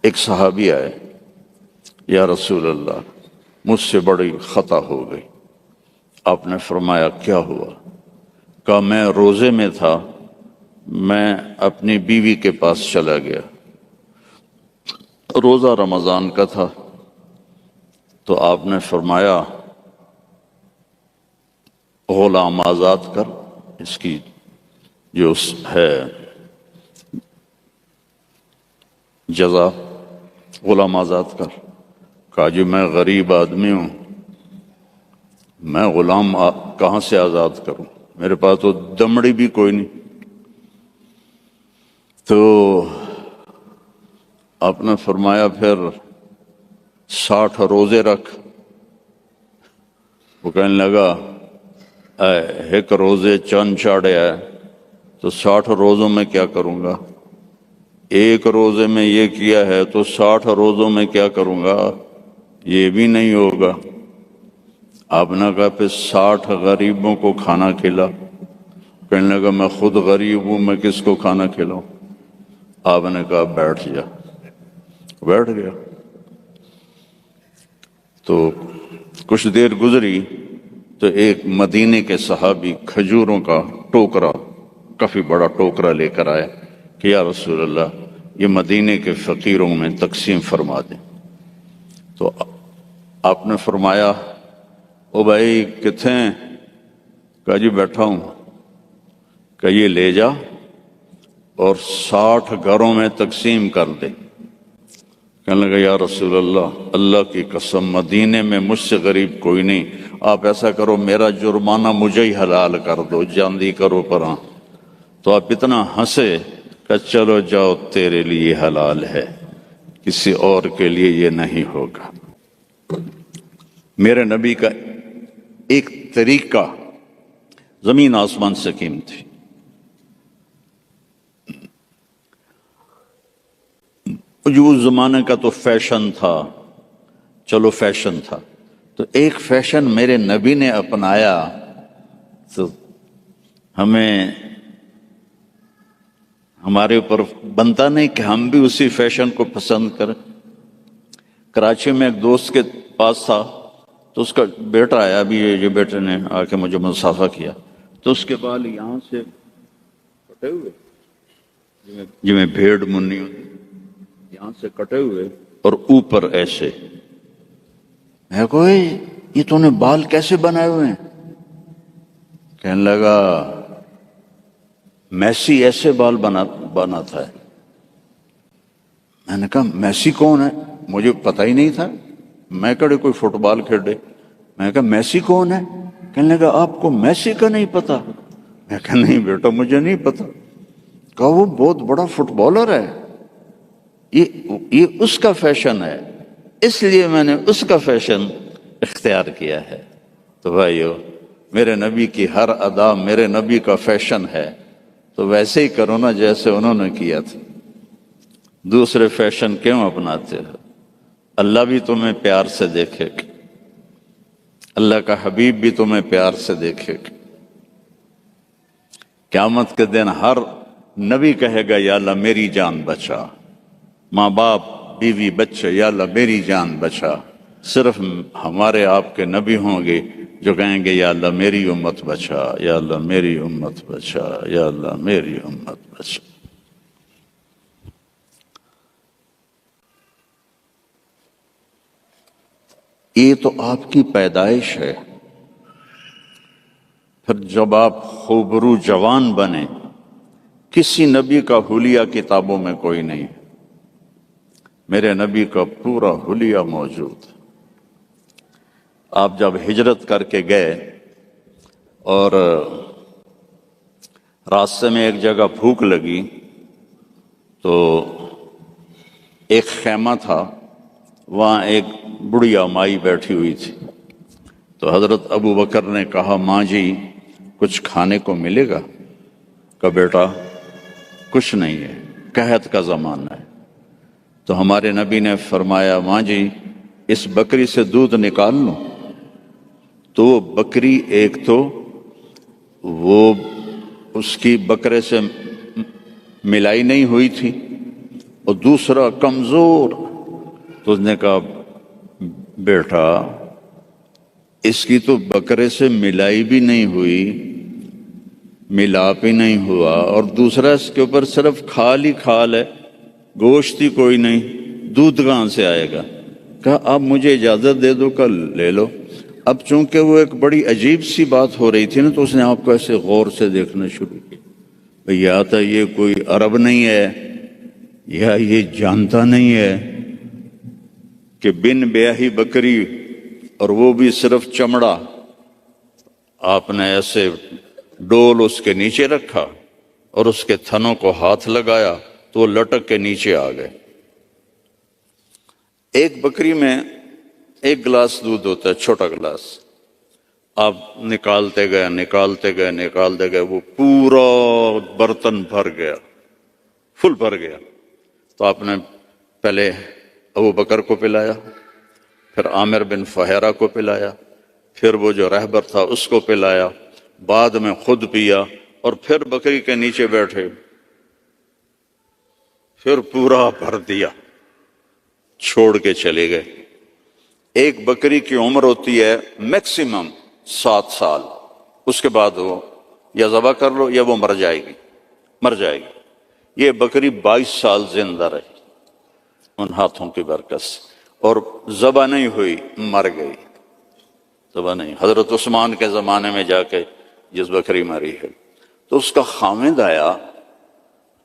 ایک صحابی آئے، یا رسول اللہ مجھ سے بڑی خطا ہو گئی۔ آپ نے فرمایا کیا ہوا؟ کہا میں روزے میں تھا، میں اپنی بیوی کے پاس چلا گیا، روزہ رمضان کا تھا، تو آپ نے فرمایا غلام آزاد کر، اس کی جو ہے جزا غلام آزاد کر۔ کہا جی میں غریب آدمی ہوں، میں غلام کہاں سے آزاد کروں، میرے پاس تو دمڑی بھی کوئی نہیں۔ تو آپ نے فرمایا پھر 60 روزے رکھ۔ وہ کہنے لگا ایک روزے چند چاڑے ہے تو 60 روزوں میں کیا کروں گا، ایک روزے میں یہ کیا ہے تو 60 روزوں میں کیا کروں گا، یہ بھی نہیں ہوگا۔ آپ نے کہا پھر 60 غریبوں کو کھانا کھلا۔ کہنے لگا میں خود غریب ہوں، میں کس کو کھانا کھلاؤں؟ آپ نے کہا بیٹھ جا۔ بیٹھ گیا۔ تو کچھ دیر گزری تو ایک مدینے کے صحابی کھجوروں کا ٹوکرا، کافی بڑا ٹوکرا لے کر آئے کہ یا رسول اللہ یہ مدینے کے فقیروں میں تقسیم فرما دیں۔ تو آپ نے فرمایا او بھائی کتنے ہیں؟ کہا جی بیٹھا ہوں۔ کہ یہ لے جا اور 60 گھروں میں تقسیم کر دے۔ کہنے لگا یا رسول اللہ، اللہ کی قسم مدینے میں مجھ سے غریب کوئی نہیں، آپ ایسا کرو میرا جرمانہ مجھے ہی حلال کر دو، جاندی کرو پراں۔ تو آپ اتنا ہنسے کہ چلو جاؤ تیرے لیے حلال ہے، کسی اور کے لیے یہ نہیں ہوگا۔ میرے نبی کا ایک طریقہ زمین آسمان سے قیمتی تھی۔ جو اس زمانے کا تو فیشن تھا، چلو فیشن تھا، تو ایک فیشن میرے نبی نے اپنایا تو ہمیں ہمارے اوپر بنتا نہیں کہ ہم بھی اسی فیشن کو پسند کریں۔ کراچی میں ایک دوست کے پاس تھا تو اس کا بیٹا آیا، ابھی یہ بیٹے نے آ کے مجھے مصافحہ کیا، تو اس کے بال یہاں سے کٹے ہوئے جی میں بھیڑ منی ہوتی، یہاں سے کٹے ہوئے اور اوپر ایسے۔ میں کوئی یہ تو نے بال کیسے بنائے ہوئے ہیں؟ کہنے لگا میسی ایسے بال بناتا ہے۔ میں نے کہا میسی کون ہے؟ مجھے پتہ ہی نہیں تھا، میں کڑے کوئی فٹ بال کھیلے۔ میں نے کہا میسی کون ہے؟ کہنے لگا آپ کو میسی کا نہیں پتا؟ میں کہا نہیں بیٹا مجھے نہیں پتا۔ کہا وہ بہت بڑا فٹ بالر ہے، یہ اس کا فیشن ہے، اس لیے میں نے اس کا فیشن اختیار کیا ہے۔ تو بھائیو میرے نبی کی ہر ادا میرے نبی کا فیشن ہے، تو ویسے ہی کرو نا جیسے انہوں نے کیا تھا۔ دوسرے فیشن کیوں اپناتے ہو؟ اللہ بھی تمہیں پیار سے دیکھے گا، اللہ کا حبیب بھی تمہیں پیار سے دیکھے گا۔ قیامت کے دن ہر نبی کہے گا یا اللہ میری جان بچا، ماں باپ بیوی بچے یا اللہ میری جان بچا۔ صرف ہمارے آپ کے نبی ہوں گے جو کہیں گے یا اللہ میری امت بچا، یا اللہ میری امت بچا، یا اللہ میری امت بچا۔ یہ تو آپ کی پیدائش ہے، پھر جب آپ خوبرو جوان بنے، کسی نبی کا حلیہ کتابوں میں کوئی نہیں، میرے نبی کا پورا حلیہ موجود۔ آپ جب ہجرت کر کے گئے اور راستے میں ایک جگہ بھوک لگی تو ایک خیمہ تھا، وہاں ایک بڑھیا مائی بیٹھی ہوئی تھی، تو حضرت ابو بکر نے کہا ماں جی کچھ کھانے کو ملے گا؟ کہ بیٹا کچھ نہیں ہے، قحط کا زمانہ ہے۔ تو ہمارے نبی نے فرمایا ماں جی اس بکری سے دودھ نکال لوں؟ تو وہ بکری ایک تو وہ اس کی بکرے سے ملائی نہیں ہوئی تھی، اور دوسرا کمزور. تو اس نے کہا بیٹا اس کی تو بکرے سے ملائی بھی نہیں ہوئی، ملاپ ہی نہیں ہوا، اور دوسرا اس کے اوپر صرف کھال ہی کھال ہے، گوشت ہی کوئی نہیں، دودھ کہاں سے آئے گا؟ کہا اب مجھے اجازت دے دو، کل لے لو. اب چونکہ وہ ایک بڑی عجیب سی بات ہو رہی تھی نا، تو اس نے آپ کو ایسے غور سے دیکھنا شروع کیا. یا تو یہ کوئی عرب نہیں ہے، یا یہ جانتا نہیں ہے کہ بن بیاہی بکری، اور وہ بھی صرف چمڑا، آپ نے ایسے ڈول اس کے نیچے رکھا اور اس کے تھنوں کو ہاتھ لگایا تو وہ لٹک کے نیچے آ گئے. ایک بکری میں 1 گلاس دودھ ہوتا ہے، چھوٹا گلاس. آپ نکالتے گئے، وہ پورا برتن بھر گیا، فل بھر گیا. تو آپ نے پہلے ابو بکر کو پلایا، پھر عامر بن فہیرہ کو پلایا، پھر وہ جو رہبر تھا اس کو پلایا، بعد میں خود پیا، اور پھر بکری کے نیچے بیٹھے، پھر پورا بھر دیا، چھوڑ کے چلے گئے. ایک بکری کی عمر ہوتی ہے میکسیمم 7 سال، اس کے بعد وہ یا ذبح کر لو یا وہ مر جائے گی. یہ بکری 22 سال زندہ رہی ان ہاتھوں کی برکت سے، اور ذبح نہیں ہوئی، مر گئی. ذبح نہیں. حضرت عثمان کے زمانے میں جا کے جس بکری مری ہے، تو اس کا خامد آیا،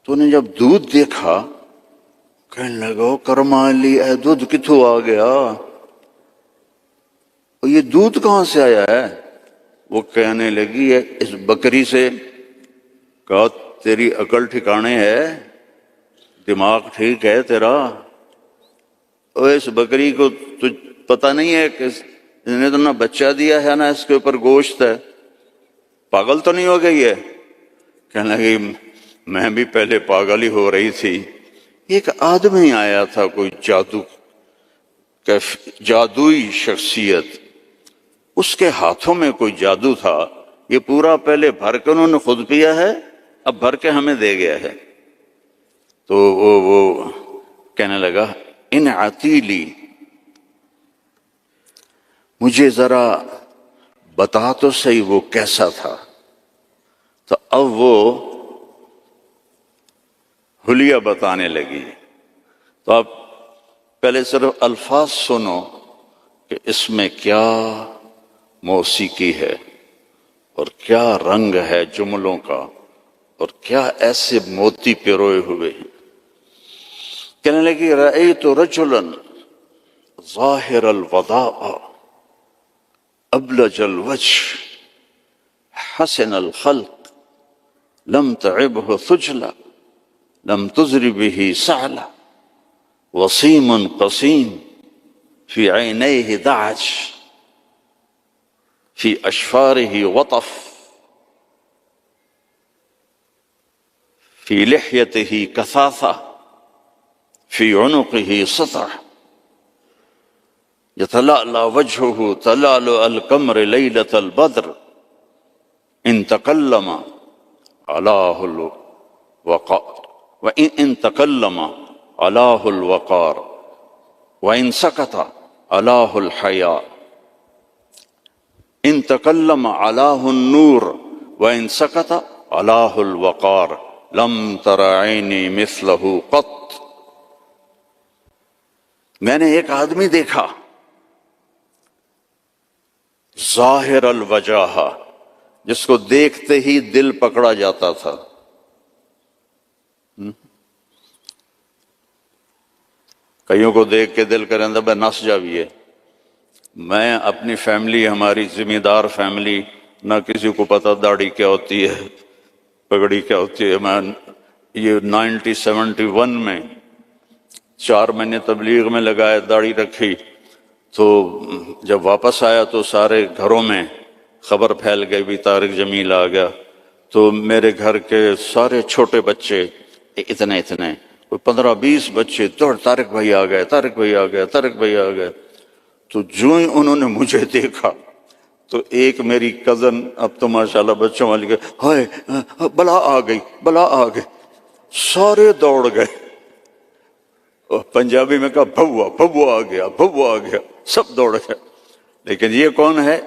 تو نے جب دودھ دیکھا کہنے لگا کرمالی اے دودھ کتوں آ گیا، اور یہ دودھ کہاں سے آیا ہے؟ وہ کہنے لگی ہے اس بکری سے. کہا تیری عقل ٹھکانے ہے، دماغ ٹھیک ہے تیرا؟ اور اس بکری کو پتہ نہیں ہے کہ اس نے تو نہ بچہ دیا ہے نہ اس کے اوپر گوشت ہے، پاگل تو نہیں ہو گئی ہے؟ کہنے لگی میں بھی پہلے پاگل ہی ہو رہی تھی. ایک آدمی آیا تھا، کوئی جادوئی شخصیت، اس کے ہاتھوں میں کوئی جادو تھا. یہ پورا پہلے بھر کے انہوں نے خود پیا ہے، اب بھر کے ہمیں دے گیا ہے. تو وہ کہنے لگا ان عتیلی، مجھے ذرا بتا تو صحیح وہ کیسا تھا. تو اب وہ حلیہ بتانے لگی. تو آپ پہلے صرف الفاظ سنو کہ اس میں کیا موسیقی ہے اور کیا رنگ ہے جملوں کا، اور کیا ایسے موتی پروئے ہوئے ہیں. کہنے لگی رأیت رجلا ظاہر الوضاء ابلج الوجه حسن الخلق لم تعبه ثجلا لم تزر به سعلا وصيم قصيم في عينيه دعج في أشفاره وطف في لحيته كثاثة في عنقه سطع يتلألأ وجهه تلألؤ القمر ليلة البدر إن تكلم علاه الوقار وإن تكلم علاه الوقار وإن سكت علاه الحياء إن تكلم علاه النور وإن سكت علاه الوقار لم تر عيني مثله قط. میں نے ایک آدمی دیکھا ظاہر الوجاہ، جس کو دیکھتے ہی دل پکڑا جاتا تھا. کئیوں کو دیکھ کے دل کریں بھائی نس جاویے. میں اپنی فیملی، ہماری ذمہ دار فیملی، نہ کسی کو پتہ داڑھی کیا ہوتی ہے، پگڑی کیا ہوتی ہے. میں یہ 1971 میں 4 مہینے تبلیغ میں لگائے، داڑھی رکھی. تو جب واپس آیا تو سارے گھروں میں خبر پھیل گئی بھی طارق جمیل آ گیا. تو میرے گھر کے سارے چھوٹے بچے اتنے کوئی 15-20 بچے دوڑ طارق بھائی آ گئے، طارق بھائی آ گئے، طارق بھائی آ گئے. تو جو ہی انہوں نے مجھے دیکھا تو ایک میری کزن، اب تو ماشاءاللہ بچوں والی، ہائے بلا آ گئی، بلا آ گئی. سارے دوڑ گئے. اور پنجابی میں کہا بھوا بھوا آ گیا، بھوا آ گیا، سب دوڑ گئے۔ لیکن یہ کون ہے؟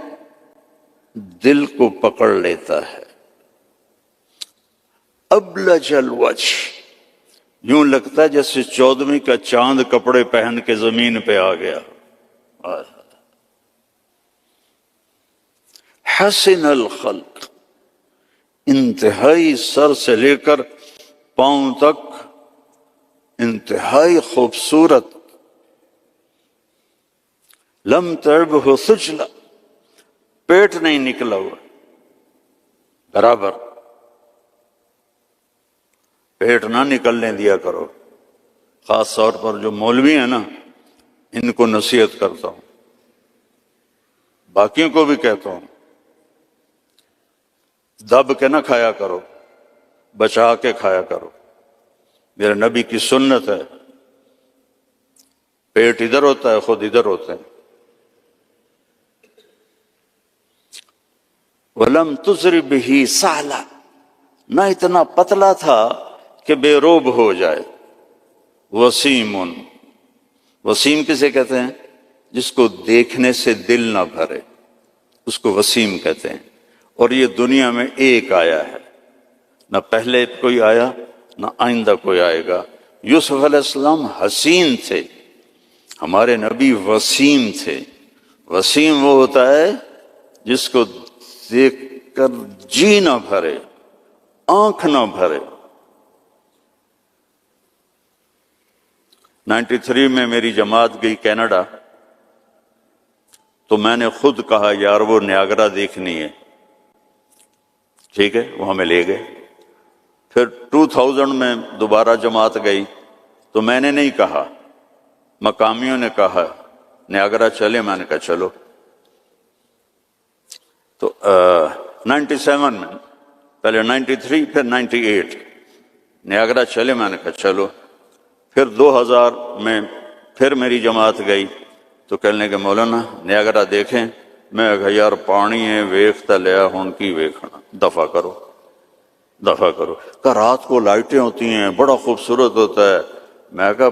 دل کو پکڑ لیتا ہے۔ ابلج الوجہ، یوں لگتا ہے جیسے 14ویں کا چاند کپڑے پہن کے زمین پہ آ گیا۔ حسن الخلق، انتہائی سر سے لے کر پاؤں تک انتہائی خوبصورت۔ لم تعبہ سجلا، پیٹ نہیں نکلا ہوا، برابر۔ پیٹ نہ نکلنے دیا کرو، خاص طور پر جو مولوی ہیں نا، ان کو نصیحت کرتا ہوں، باقیوں کو بھی کہتا ہوں، دب کے نہ کھایا کرو، بچا کے کھایا کرو۔ میرے نبی کی سنت ہے، پیٹ ادھر ہوتا ہے، خود ادھر ہوتے ہیں۔ وَلَمْ تُزْرِ بِهِ سَعْلًا، نہ اتنا پتلا تھا کہ بے روب ہو جائے۔ وسیم، وسیم کسے کہتے ہیں؟ جس کو دیکھنے سے دل نہ بھرے، اس کو وسیم کہتے ہیں۔ اور یہ دنیا میں ایک آیا ہے، نہ پہلے کوئی آیا نہ آئندہ کوئی آئے گا۔ یوسف علیہ السلام حسین تھے، ہمارے نبی وسیم تھے۔ وسیم وہ ہوتا ہے جس کو دیکھ کر جی نہ بھرے، آنکھ نہ بھرے۔ 93 میں میری جماعت گئی کینیڈا، تو میں نے خود کہا یار وہ نیاگرا دیکھنی ہے، ٹھیک ہے، وہ ہمیں لے گئے۔ پھر 2000 میں دوبارہ جماعت گئی تو میں نے نہیں کہا، مقامیوں نے کہا نیاگرا چلے، میں نے کہا چلو۔ تو 97 میں، پہلے 93 پھر 98، نیاگرا چلے، میں نے کہا چلو۔ پھر 2000 میں پھر میری جماعت گئی تو کہنے کہ مولانا نیاگرا دیکھیں، میں کہا یار پانی ہے ویکھتا لیا ہون کی ویکھنا، دفع کرو دفع کرو۔ کہ رات کو لائٹیں ہوتی ہیں، بڑا خوبصورت ہوتا ہے۔ میں کہا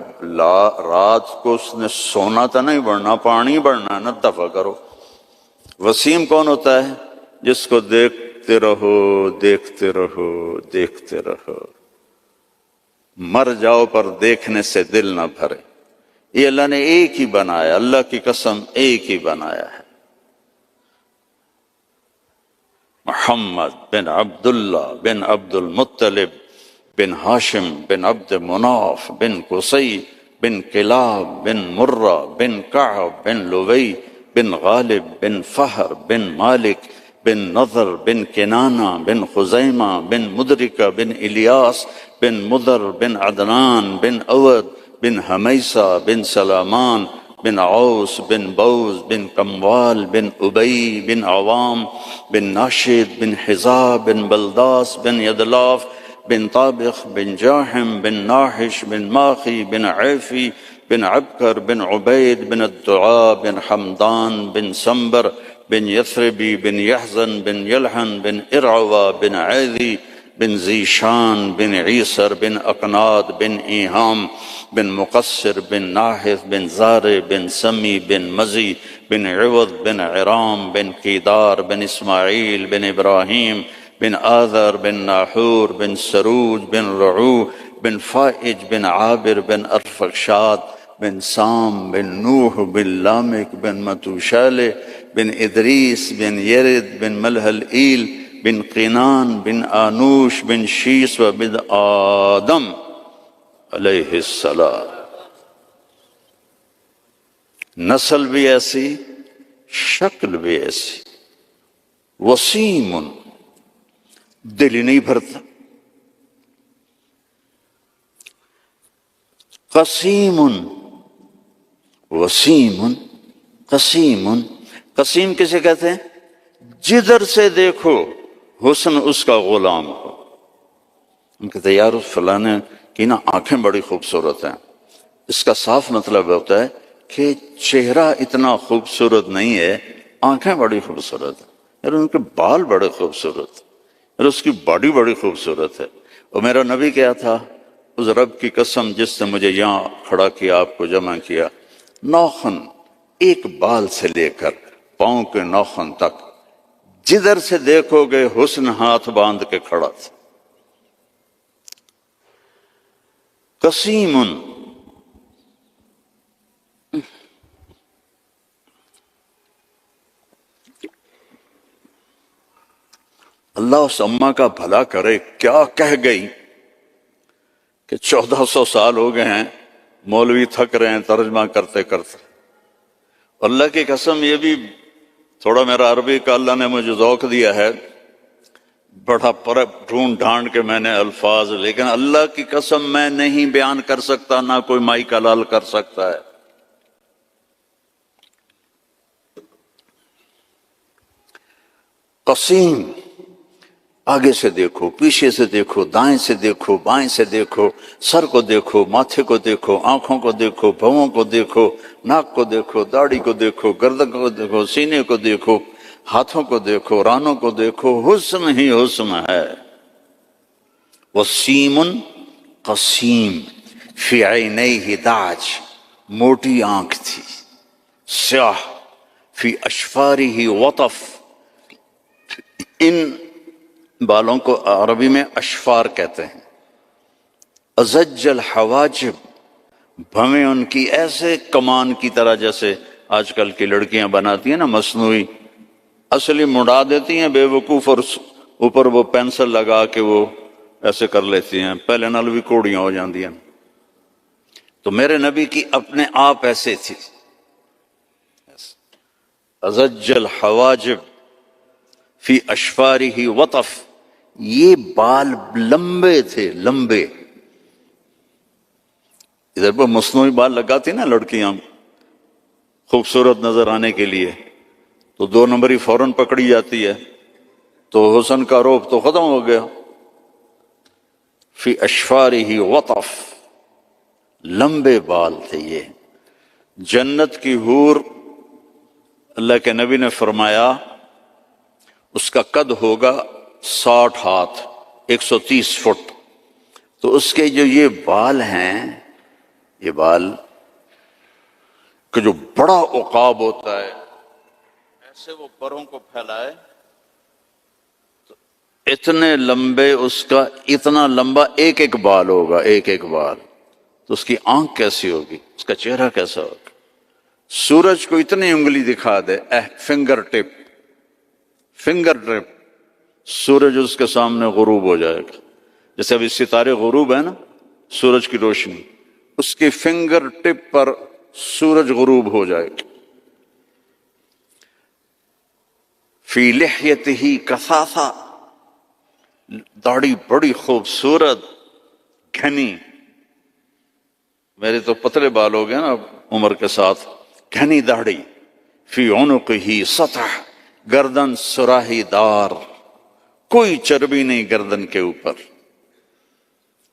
رات کو اس نے سونا تو نہیں بڑھنا، پانی بڑھنا ہے نا، دفع کرو۔ وسیم کون ہوتا ہے؟ جس کو دیکھتے رہو دیکھتے رہو دیکھتے رہو، مر جاؤ پر دیکھنے سے دل نہ بھرے۔ یہ اللہ نے ایک ہی بنایا، اللہ کی قسم ایک ہی بنایا ہے۔ محمد بن عبداللہ بن عبد المطلب بن ہاشم بن عبد مناف بن قصی بن کلاب بن مرہ بن کعب بن لوی بن غالب بن فہر بن مالک بن نضر بن کنانہ بن خزیمہ بن مدرکہ بن الیاس بن مدر بن عدنان بن اود بن حمیسہ بن سلامان بن عوس بن بوز بن کموال بن ابی بن عوام بن ناشد بن حزا بن بلداس بن یدلاف بن طابخ بن جاحم بن ناحش بن ماخی بن عیفی بن عبکر بن عبید بن الدعاء بن حمدان بن سنبر بن یثربی بن یحزن بن یلحن بن ارعوہ بن عیدی بن زیشان بن عیسر بن اقناد بن ایہام بن مقصر بن ناحث بن زار بن سمی بن مزی بن عوض بن عرام بن کیدار بن اسماعیل بن ابراہیم بن آذر بن ناحور بن سروج بن رعو بن فائج بن عابر بن ارفخشاد بن سام بن نوح بن لامک بن متوشال بن ادریس بن یرد بن ملحل ایل بن قینان بن آنوش بن شیس و بن آدم علیہ السلام۔ نسل بھی ایسی، شکل بھی ایسی۔ وسیم، دل ہی نہیں بھرتا۔ قسیم، وسیم قسیم۔ قسیم کسے کہتے ہیں؟ جدھر سے دیکھو حسن اس کا غلام ہو۔ ہم کہتے ہیں یار اس فلانے کی نا آنکھیں بڑی خوبصورت ہیں، اس کا صاف مطلب ہوتا ہے کہ چہرہ اتنا خوبصورت نہیں ہے، آنکھیں بڑی خوبصورت ہیں، یار ان کے بال بڑے خوبصورت، یار اس کی باڈی بڑی خوبصورت ہے۔ اور میرا نبی کیا تھا؟ اس رب کی قسم جس نے مجھے یہاں کھڑا کیا، آپ کو جمع کیا، ناخن ایک بال سے لے کر پاؤں کے ناخن تک جدھر سے دیکھو گے حسن ہاتھ باندھ کے کھڑا تھا۔ قسیم، اللہ اس اماں کا بھلا کرے، کیا کہہ گئی کہ 1400 سال ہو گئے ہیں مولوی تھک رہے ہیں ترجمہ کرتے کرتے۔ اللہ کی قسم یہ بھی تھوڑا میرا عربی کا اللہ نے مجھے ذوق دیا ہے، بڑا ڈھونڈ ڈھانڈ کے میں نے الفاظ، لیکن اللہ کی قسم میں نہیں بیان کر سکتا، نہ کوئی مائک حلال کر سکتا ہے۔ قسیم، آگے سے دیکھو، پیچھے سے دیکھو، دائیں سے دیکھو، بائیں سے دیکھو، سر کو دیکھو، ماتھے کو دیکھو، آنکھوں کو دیکھو، بھووں کو دیکھو، ناک کو دیکھو، داڑھی کو دیکھو، گردن کو دیکھو، سینے کو دیکھو، ہاتھوں کو دیکھو، رانوں کو دیکھو، حسن ہی حسن ہے۔ وسیم قسیم فی عینیہ داج، موٹی آنکھ تھی، سیاہ، فی اشفارہ وطف، ان بالوں کو عربی میں اشفار کہتے ہیں۔ ازج الحواجب، بھویں ان کی ایسے کمان کی طرح جیسے آج کل کی لڑکیاں بناتی ہیں نا مصنوعی، اصلی مڑا دیتی ہیں بے وقوف، اور اوپر وہ پینسل لگا کے وہ ایسے کر لیتی ہیں، پہلے نال بھی کوڑیاں ہو جاندی ہیں۔ تو میرے نبی کی اپنے آپ ایسے تھی، ازج الحواجب فی اشفارہ وطف، یہ بال لمبے تھے، لمبے۔ ادھر پر مصنوعی بال لگاتی نا لڑکیاں خوبصورت نظر آنے کے لیے، تو 2 نمبری فوراً پکڑی جاتی ہے، تو حسن کا روب تو ختم ہو گیا۔ فی اشفارہ وطف، لمبے بال تھے یہ۔ جنت کی حور، اللہ کے نبی نے فرمایا اس کا قد ہوگا 60 ہاتھ، 130 فٹ۔ تو اس کے جو یہ بال ہیں، یہ بال کہ جو بڑا عقاب ہوتا ہے، ایسے وہ پروں کو پھیلائے تو اتنے لمبے، اس کا اتنا لمبا ایک ایک بال ہوگا، ایک ایک بال۔ تو اس کی آنکھ کیسی ہوگی، اس کا چہرہ کیسا ہوگا؟ سورج کو اتنی انگلی دکھا دے، فنگر ٹپ، فنگر ٹپ، سورج اس کے سامنے غروب ہو جائے گا۔ جیسے ابھی ستارے غروب ہے نا، سورج کی روشنی، اس کی فنگر ٹپ پر سورج غروب ہو جائے گا۔ فی لحیتہ کثافہ، داڑھی بڑی خوبصورت گھنی، میرے تو پتلے بال ہو گئے نا عمر کے ساتھ، گھنی داڑھی۔ فی عنقہ سطح، گردن سراہی دار، کوئی چربی نہیں گردن کے اوپر،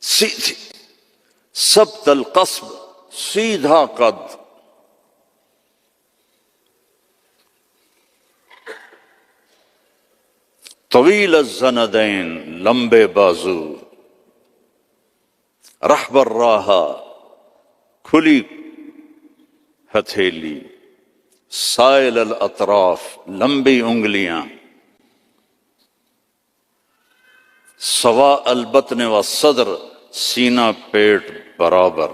سیدھی، ثبت القصب، سیدھا قد۔ طویل الزندین، لمبے بازو، رحب الراحہ، کھلی ہتھیلی، سائل الاطراف، لمبی انگلیاں، سواء البطن والصدر، سینہ پیٹ برابر۔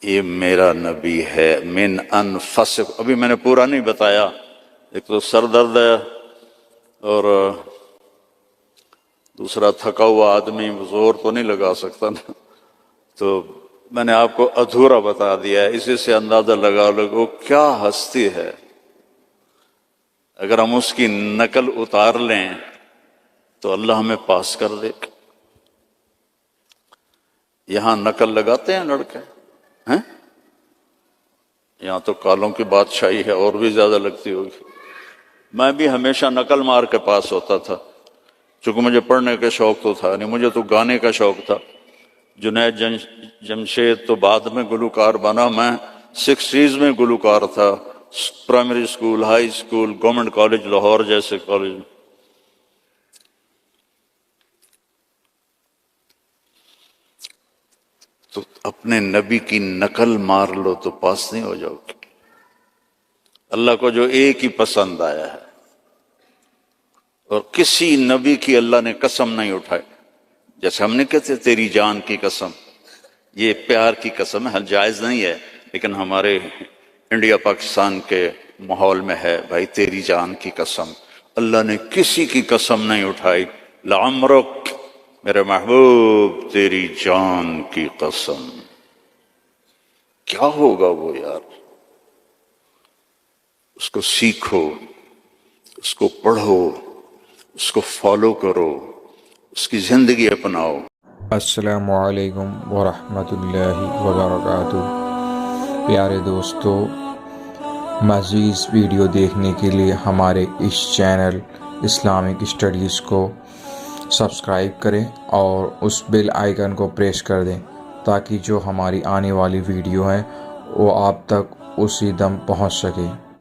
یہ میرا نبی ہے۔ من انفسکم، ابھی میں نے پورا نہیں بتایا، ایک تو سر درد ہے اور دوسرا تھکا ہوا آدمی زور تو نہیں لگا سکتا نا، تو میں نے آپ کو ادھورا بتا دیا ہے، اسی سے اندازہ لگا لو کیا ہستی ہے۔ اگر ہم اس کی نقل اتار لیں تو اللہ ہمیں پاس کر دے۔ یہاں نقل لگاتے ہیں لڑکے ہیں، یہاں تو کالوں کی بادشاہی ہے، اور بھی زیادہ لگتی ہوگی۔ میں بھی ہمیشہ نقل مار کے پاس ہوتا تھا، چونکہ مجھے پڑھنے کا شوق تو تھا نہیں، مجھے تو گانے کا شوق تھا۔ جنید جمشید تو بعد میں گلوکار بنا، میں 60s میں گلوکار تھا، primary school, high school, government college Lahore جیسے کالج۔ تو اپنے نبی کی نقل مار لو تو پاس نہیں ہو جاؤ گے۔ اللہ کو جو ایک ہی پسند آیا ہے، اور کسی نبی کی اللہ نے قسم نہیں اٹھائی، جیسے ہم نے کہتے تیری جان کی قسم، یہ پیار کی قسم ہے، جائز نہیں ہے، لیکن ہمارے انڈیا پاکستان کے ماحول میں ہے بھائی تیری جان کی قسم۔ اللہ نے کسی کی قسم نہیں اٹھائی، لعمرک میرے محبوب تیری جان کی قسم۔ کیا ہوگا وہ یار؟ اس کو سیکھو، اس کو پڑھو، اس کو فالو کرو، اس کی زندگی اپناؤ۔ السلام علیکم ورحمۃ اللہ وبرکاتہ۔ پیارے دوستو، مزید ویڈیو دیکھنے کے لیے ہمارے اس چینل اسلامک اسٹڈیز کو سبسکرائب کریں اور اس بیل آئیکن کو پریس کر دیں تاکہ جو ہماری آنے والی ویڈیو ہیں وہ آپ تک اسی دم پہنچ سکے۔